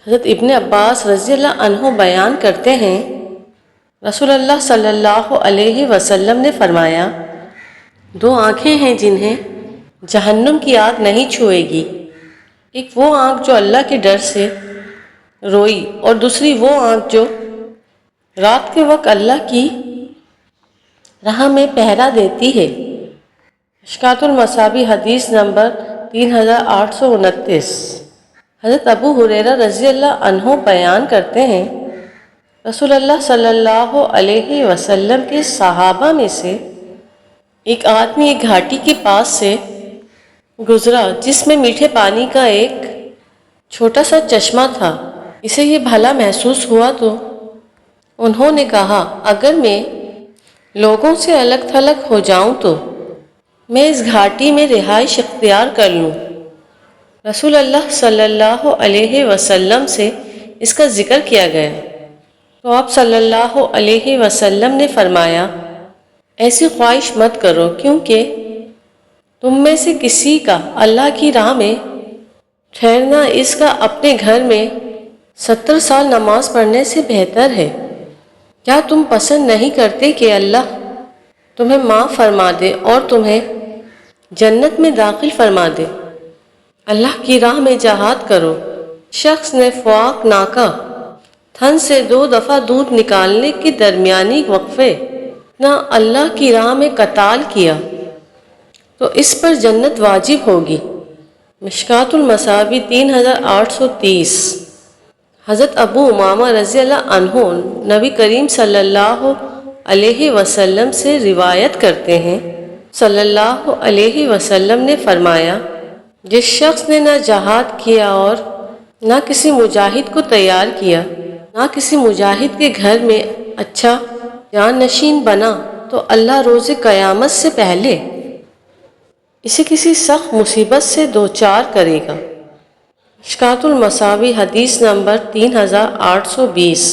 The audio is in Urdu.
حضرت ابن عباس رضی اللہ عنہ بیان کرتے ہیں، رسول اللہ صلی اللہ علیہ وسلم نے فرمایا، دو آنکھیں ہیں جنہیں جہنم کی آگ نہیں چھوئے گی، ایک وہ آنکھ جو اللہ کے ڈر سے روئی اور دوسری وہ آنکھ جو رات کے وقت اللہ کی راہ میں پہرا دیتی ہے۔ مشکوٰۃ المصابیح حدیث نمبر 3829۔ حضرت ابو ہریرہ رضی اللہ عنہ بیان کرتے ہیں، رسول اللہ صلی اللہ علیہ وسلم کے صحابہ میں سے ایک آدمی ایک گھاٹی کے پاس سے گزرا جس میں میٹھے پانی کا ایک چھوٹا سا چشمہ تھا۔ اسے یہ بھلا محسوس ہوا تو انہوں نے کہا، اگر میں لوگوں سے الگ تھلگ ہو جاؤں تو میں اس گھاٹی میں رہائش اختیار کر لوں۔ رسول اللہ صلی اللہ علیہ وسلم سے اس کا ذکر کیا گیا تو آپ صلی اللہ علیہ وسلم نے فرمایا، ایسی خواہش مت کرو، کیونکہ تم میں سے کسی کا اللہ کی راہ میں ٹھہرنا اس کا اپنے گھر میں 70 سال نماز پڑھنے سے بہتر ہے۔ کیا تم پسند نہیں کرتے کہ اللہ تمہیں معاف فرما دے اور تمہیں جنت میں داخل فرما دے؟ اللہ کی راہ میں جہاد کرو۔ شخص نے فواک ناکہ تھن سے 2 دفعہ دودھ نکالنے کے درمیانی وقفے نہ اللہ کی راہ میں قتال کیا تو اس پر جنت واجب ہوگی۔ مشکوٰۃ المصابیح 3830۔ حضرت ابو امامہ رضی اللہ عنہ نبی کریم صلی اللہ علیہ وسلم سے روایت کرتے ہیں، صلی اللہ علیہ وسلم نے فرمایا، جس شخص نے نہ جہاد کیا اور نہ کسی مجاہد کو تیار کیا، نہ کسی مجاہد کے گھر میں اچھا جانشین بنا، تو اللہ روز قیامت سے پہلے اسے کسی سخت مصیبت سے دوچار کرے گا۔ مشکوٰۃ المصابیح حدیث نمبر 3820۔